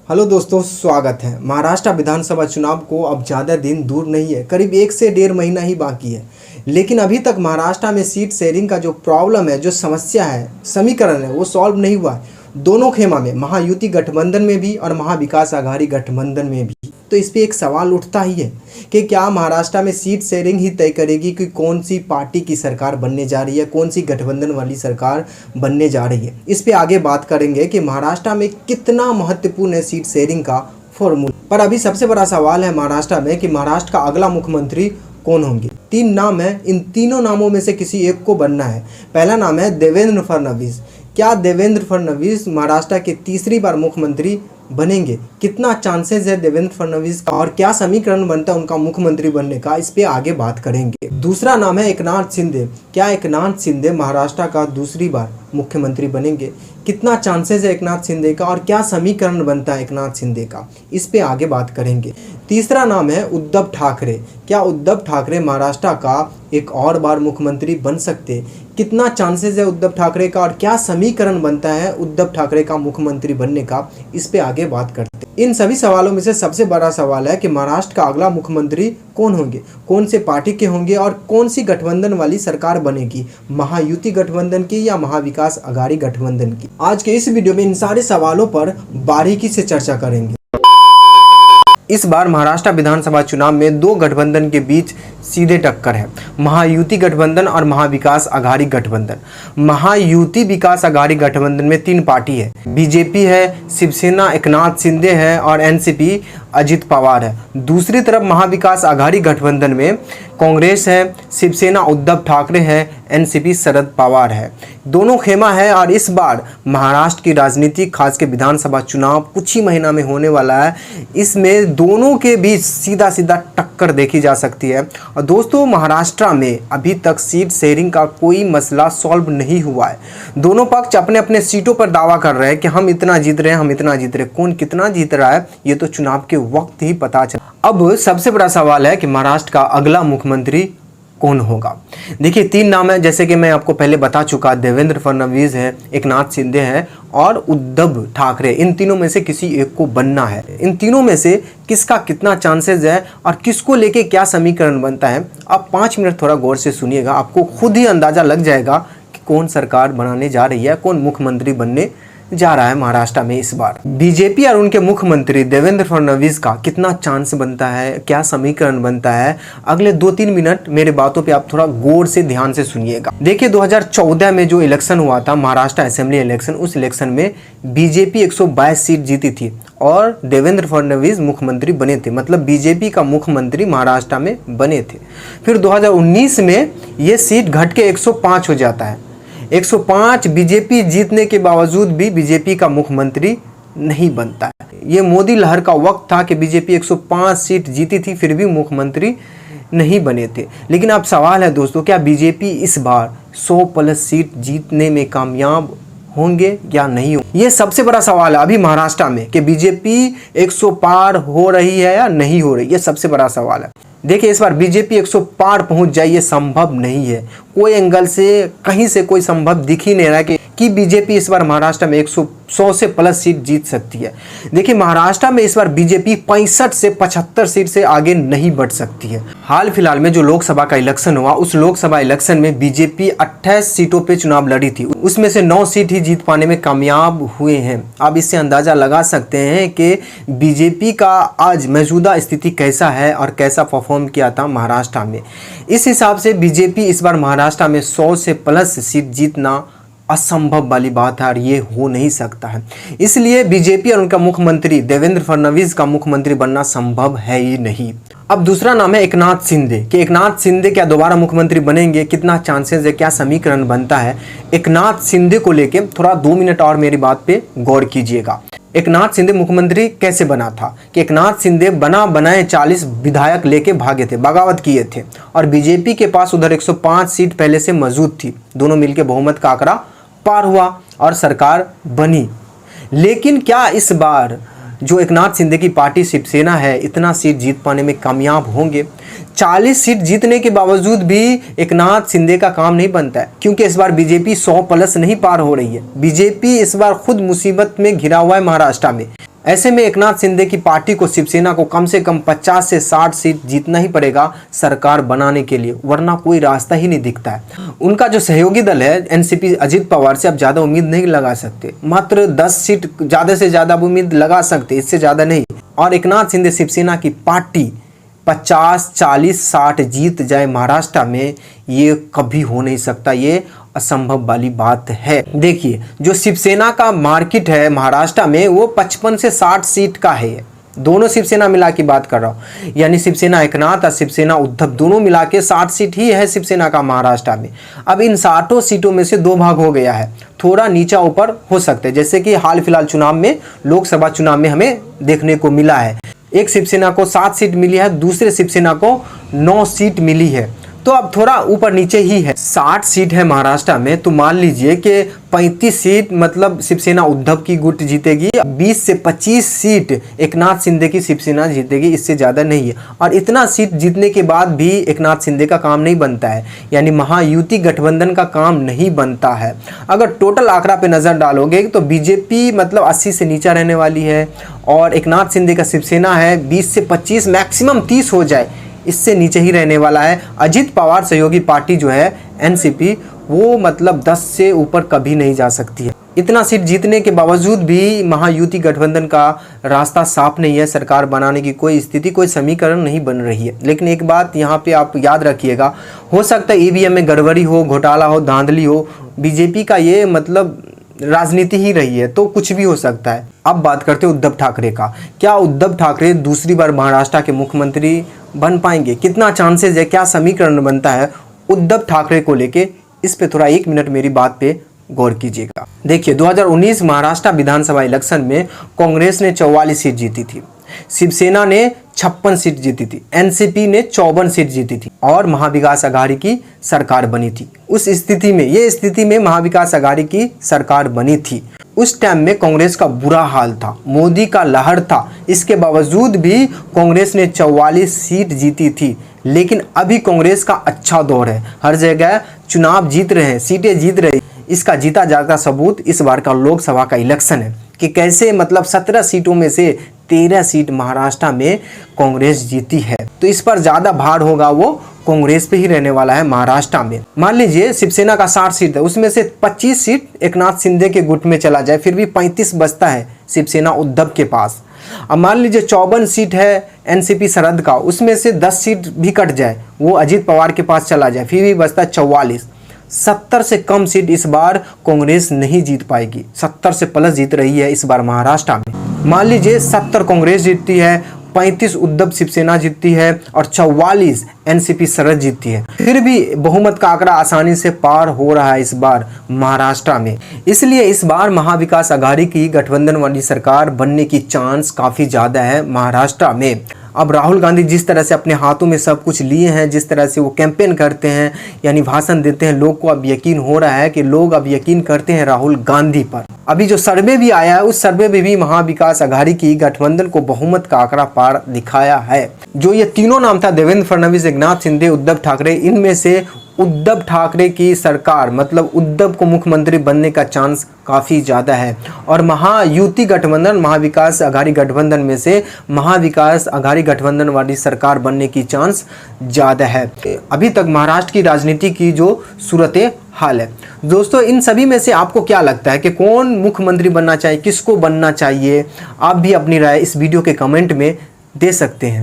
Hello दोस्तों, स्वागत है। महाराष्ट्र विधानसभा चुनाव को अब ज़्यादा दिन दूर नहीं है, करीब 1 से 1.5 महीना ही बाकी है। लेकिन अभी तक महाराष्ट्र में सीट शेयरिंग का जो प्रॉब्लम है, जो समस्या है, समीकरण है, वो सॉल्व नहीं हुआ है। दोनों खेमा में, महायुति गठबंधन में भी और महाविकास आघाड़ी गठबंधन में भी। तो इस पे एक सवाल उठता ही है कि क्या महाराष्ट्र में सीट शेयरिंग ही तय करेगी कि कौन सी पार्टी की सरकार बनने जा रही है, कौन सी गठबंधन वाली सरकार बनने जा रही है। इस पे आगे बात करेंगे कि महाराष्ट्र में कितना महत्वपूर्ण है सीट शेयरिंग का फॉर्मूला। पर अभी सबसे बड़ा सवाल है महाराष्ट्र में कि महाराष्ट्र का अगला मुख्यमंत्री कौन होंगे। 3 नाम है, इन तीनों नामों में से किसी एक को बनना है। पहला नाम है देवेंद्र फडणवीस। क्या देवेंद्र फडणवीस महाराष्ट्र के तीसरी बार मुख्यमंत्री बनेंगे? कितना चांसेस है देवेंद्र फडणवीस का और क्या समीकरण बनता है उनका मुख्यमंत्री बनने का, इस पे आगे बात करेंगे। दूसरा नाम है एकनाथ शिंदे। क्या एकनाथ शिंदे महाराष्ट्र का दूसरी बार मुख्यमंत्री बनेंगे? कितना चांसेस है एकनाथ शिंदे का और क्या समीकरण बनता है एकनाथ शिंदे का, इस पे आगे बात करेंगे। तीसरा नाम है उद्धव ठाकरे। क्या उद्धव ठाकरे महाराष्ट्र का एक और बार मुख्यमंत्री बन सकते? कितना चांसेस है उद्धव ठाकरे का और क्या समीकरण बनता है उद्धव ठाकरे का मुख्यमंत्री बनने का, इस पे आगे बात करते हैं। इन सभी सवालों में से सबसे बड़ा सवाल है कि महाराष्ट्र का अगला मुख्यमंत्री कौन होंगे, कौन से पार्टी के होंगे और कौन सी गठबंधन वाली सरकार बनेगी, महायुति गठबंधन की या महाविकास आघाड़ी गठबंधन की। आज के इस वीडियो में इन सारे सवालों पर बारीकी से चर्चा करेंगे। इस बार महाराष्ट्र विधानसभा चुनाव में 2 गठबंधन के बीच सीधे टक्कर है, महायुति गठबंधन और महाविकास आघाड़ी गठबंधन। महायुति विकास आघाड़ी गठबंधन में 3 पार्टी है, बीजेपी है, शिवसेना एकनाथ शिंदे है और एनसीपी अजित पवार है। दूसरी तरफ महाविकास आघाड़ी गठबंधन में कांग्रेस है, शिवसेना उद्धव ठाकरे है, एनसीपी शरद पवार है। दोनों खेमा है और इस बार महाराष्ट्र की राजनीति, खास के विधानसभा चुनाव कुछ ही महीना में होने वाला है। इसमें दोनों के बीच सीधा सीधा टक्कर देखी जा सकती है। और दोस्तों, महाराष्ट्र में अभी तक सीट शेयरिंग का कोई मसला सॉल्व नहीं हुआ है। दोनों पक्ष अपने अपने सीटों पर दावा कर रहे हैं कि हम इतना जीत रहे हैं, हम इतना जीत रहे हैं। कौन कितना जीत रहा है ये तो चुनाव के वक्त ही पता चला। अब सबसे बड़ा सवाल है कि महाराष्ट्र का अगला मुख्यमंत्री कौन होगा। देखिए, 3 नाम है, जैसे कि मैं आपको पहले बता चुका। देवेंद्र फडणवीस है, एकनाथ शिंदे है और उद्धव ठाकरे। इन तीनों में से किसी एक को बनना है। इन तीनों में से किसका कितना चांसेस है और किसको लेके क्या समीकरण बनता है, आप 5 मिनट थोड़ा गौर से सुनिएगा। आपको खुद ही अंदाजा लग जाएगा कि कौन सरकार बनाने जा रही है, कौन मुख्यमंत्री बनने जा रहा है महाराष्ट्र में इस बार। बीजेपी और उनके मुख्यमंत्री देवेंद्र फडणवीस का कितना चांस बनता है, क्या समीकरण बनता है, अगले 2-3 मिनट मेरे बातों पे आप थोड़ा गौर से ध्यान से सुनिएगा। देखिए, 2014 में जो इलेक्शन हुआ था, महाराष्ट्र असेंबली इलेक्शन, उस इलेक्शन में बीजेपी 122 सीट जीती थी और देवेंद्र फडणवीस मुख्यमंत्री बने थे। मतलब बीजेपी का मुख्यमंत्री महाराष्ट्र में बने थे। फिर 2019 में ये सीट घट के 105 हो जाता है। 105 बीजेपी जीतने के बावजूद भी बीजेपी का मुख्यमंत्री नहीं बनता है। ये मोदी लहर का वक्त था कि बीजेपी 105 सीट जीती थी, फिर भी मुख्यमंत्री नहीं बने थे। लेकिन अब सवाल है दोस्तों, क्या बीजेपी इस बार 100+ सीट जीतने में कामयाब होंगे या नहीं होंगे? ये सबसे बड़ा सवाल है अभी महाराष्ट्र में कि बीजेपी 100 पार हो रही है या नहीं हो रही। ये सबसे बड़ा सवाल है। देखिए, इस बार बीजेपी 100 पार पहुंच जाए ये संभव नहीं है। कोई एंगल से, कहीं से कोई संभव दिख ही नहीं रहा कि बीजेपी इस बार महाराष्ट्र में 100 से प्लस सीट जीत सकती है। देखिए, महाराष्ट्र में इस बार बीजेपी 65 से 75 सीट से आगे नहीं बढ़ सकती है। हाल फिलहाल में जो लोकसभा का इलेक्शन हुआ, उस लोकसभा इलेक्शन में बीजेपी 28 सीटों पे चुनाव लड़ी थी, उसमें से 9 सीट ही जीत पाने में कामयाब हुए हैं। आप इससे अंदाजा लगा सकते हैं कि बीजेपी का आज मौजूदा स्थिति कैसा है और कैसा परफॉर्म किया था महाराष्ट्र में। इस हिसाब से बीजेपी इस बार महाराष्ट्र में 100 से प्लस सीट जीतना असंभव वाली बात है और ये हो नहीं सकता है। इसलिए बीजेपी और उनका मुख्यमंत्री देवेंद्र फडणवीस का मुख्यमंत्री बनना संभव है ही नहीं। अब दूसरा नाम है एकनाथ शिंदे कि एकनाथ शिंदे क्या दोबारा मुख्यमंत्री बनेंगे, कितना चांसेस है, क्या समीकरण बनता है। एकनाथ शिंदे को लेके थोड़ा 2 मिनट और मेरी बात पे गौर कीजिएगा। एकनाथ शिंदे मुख्यमंत्री कैसे बना था कि एकनाथ शिंदे बना बनाए 40 विधायक लेके भागे थे, बगावत किए थे और बीजेपी के पास उधर 105 सीट पहले से मौजूद थी। दोनों मिलकर बहुमत का आंकड़ा पार हुआ और सरकार बनी। लेकिन क्या इस बार जो एकनाथ शिंदे की पार्टी शिवसेना है इतना सीट जीत पाने में कामयाब होंगे? 40 सीट जीतने के बावजूद भी एकनाथ शिंदे का काम नहीं बनता है, क्योंकि इस बार बीजेपी 100+ नहीं पार हो रही है। बीजेपी इस बार खुद मुसीबत में घिरा हुआ है महाराष्ट्र में। ऐसे में एकनाथ शिंदे की पार्टी को, शिवसेना को कम से कम 50 से 60 सीट जीतना ही पड़ेगा सरकार बनाने के लिए, वरना कोई रास्ता ही नहीं दिखता है। उनका जो सहयोगी दल है एनसीपी, अजित पवार से अब ज़्यादा उम्मीद नहीं लगा सकते। मात्र 10 सीट ज़्यादा से ज़्यादा उम्मीद लगा सकते, इससे ज़्यादा नहीं। और एकनाथ शिंदे शिवसेना की पार्टी 50, 40, 60 जीत जाए महाराष्ट्र में, ये कभी हो नहीं सकता, ये असंभव वाली बात है। देखिए, जो शिवसेना का मार्केट है महाराष्ट्र में वो 55 से 60 सीट का है। दोनों शिवसेना मिला की बात कर रहा हूँ, यानी शिवसेना एकनाथ और शिवसेना उद्धव दोनों मिला के 60 सीट ही है शिवसेना का महाराष्ट्र में। अब इन 60 सीटों में से 2 भाग हो गया है, थोड़ा नीचा ऊपर हो सकते हैं, जैसे कि हाल फिलहाल चुनाव में, लोकसभा चुनाव में हमें देखने को मिला है। एक शिवसेना को 7 सीट मिली है, दूसरे शिवसेना को 9 सीट मिली है, तो अब थोड़ा ऊपर नीचे ही है। 60 सीट है महाराष्ट्र में, तो मान लीजिए कि 35 सीट मतलब शिवसेना उद्धव की गुट जीतेगी, 20 से 25 सीट एकनाथ शिंदे की शिवसेना जीतेगी, इससे ज़्यादा नहीं है। और इतना सीट जीतने के बाद भी एकनाथ शिंदे का काम नहीं बनता है, यानी महायुति गठबंधन का काम नहीं बनता है। अगर टोटल आंकड़ा पे नज़र डालोगे तो बीजेपी मतलब 80 से नीचा रहने वाली है, और एकनाथ शिंदे का शिवसेना है 20 से 25, मैक्सिमम 30 हो जाए, इससे नीचे ही रहने वाला है। अजित पवार सहयोगी पार्टी जो है एनसीपी, वो मतलब 10 से ऊपर कभी नहीं जा सकती है। इतना सीट जीतने के बावजूद भी महायुति गठबंधन का रास्ता साफ नहीं है, सरकार बनाने की कोई स्थिति, कोई समीकरण नहीं बन रही है। लेकिन एक बात यहाँ पे आप याद रखिएगा, हो सकता है ईवीएम में गड़बड़ी हो, घोटाला हो, धांधली हो, बीजेपी का ये मतलब राजनीति ही रही है, तो कुछ भी हो सकता है। अब बात करते हैं उद्धव ठाकरे का। क्या उद्धव ठाकरे दूसरी बार महाराष्ट्र के मुख्यमंत्री बन पाएंगे? कितना चांसेस है, क्या समीकरण बनता है उद्धव ठाकरे को लेके, इस पे थोड़ा 1 मिनट मेरी बात पे गौर कीजिएगा। देखिए, 2019 महाराष्ट्र विधानसभा इलेक्शन में कांग्रेस ने 44 सीट जीती थी, शिवसेना ने 56 सीट जीती थी, एनसीपी ने 54 सीट जीती थी, और महाविकास अघाड़ी की सरकार बनी थी। उस स्थिति में, ये स्थिति में महाविकास अघाड़ी की सरकार बनी थी, उस टाइम में कांग्रेस का बुरा हाल था, मोदी का लहर था, इसके बावजूद भी कांग्रेस ने 44 सीट जीती थी। लेकिन अभी कांग्रेस का अच्छा दौर है, हर जगह चुनाव जीत रहे हैं, सीटें जीत रहे हैं। इसका जीता जागता सबूत इस बार का लोकसभा का इलेक्शन है कि कैसे मतलब 17 सीटों में से 13 सीट महाराष्ट्र में कांग्रेस जीती है। तो इस पर ज़्यादा भार होगा वो कांग्रेस पे ही रहने वाला है महाराष्ट्र में। मान लीजिए शिवसेना का 60 सीट है, उसमें से 25 सीट एकनाथ शिंदे के गुट में चला जाए, फिर भी 35 बचता है शिवसेना उद्धव के पास। अब मान लीजिए 54 सीट है एनसीपी शरद का, उसमें से 10 सीट भी कट जाए, वो अजित पवार के पास चला जाए, फिर भी बचता है 44। 70 से कम सीट इस बार कांग्रेस नहीं जीत पाएगी, 70 से प्लस जीत रही है इस बार महाराष्ट्र में। मान लीजिए 70 कांग्रेस जीतती है, 35 उद्धव शिवसेना जीतती है और 44 एनसीपी शरद जीतती है, फिर भी बहुमत का आंकड़ा आसानी से पार हो रहा है इस बार महाराष्ट्र में। इसलिए इस बार महाविकास अघाड़ी की गठबंधन वाली सरकार बनने की चांस काफ़ी ज़्यादा है महाराष्ट्र में। अब राहुल गांधी जिस तरह से अपने हाथों में सब कुछ लिए हैं, जिस तरह से वो कैंपेन करते हैं यानी भाषण देते हैं, लोग को अब यकीन हो रहा है कि लोग अब यकीन करते हैं राहुल गांधी पर। अभी जो सर्वे भी आया है, उस सर्वे में भी महाविकास अघाड़ी की गठबंधन को बहुमत का आंकड़ा पार दिखाया है। जो ये तीनों नाम था, देवेंद्र फडणवीस, एकनाथ शिंदे, उद्धव ठाकरे, इनमें से उद्धव ठाकरे की सरकार मतलब उद्धव को मुख्यमंत्री बनने का चांस काफ़ी ज़्यादा है। और महायुति गठबंधन, महाविकास अघाड़ी गठबंधन में से महाविकास अघाड़ी गठबंधन वाली सरकार बनने की चांस ज़्यादा है। अभी तक महाराष्ट्र की राजनीति की जो सूरत हाल है दोस्तों, इन सभी में से आपको क्या लगता है कि कौन मुख्यमंत्री बनना चाहिए, किसको बनना चाहिए? आप भी अपनी राय इस वीडियो के कमेंट में दे सकते हैं।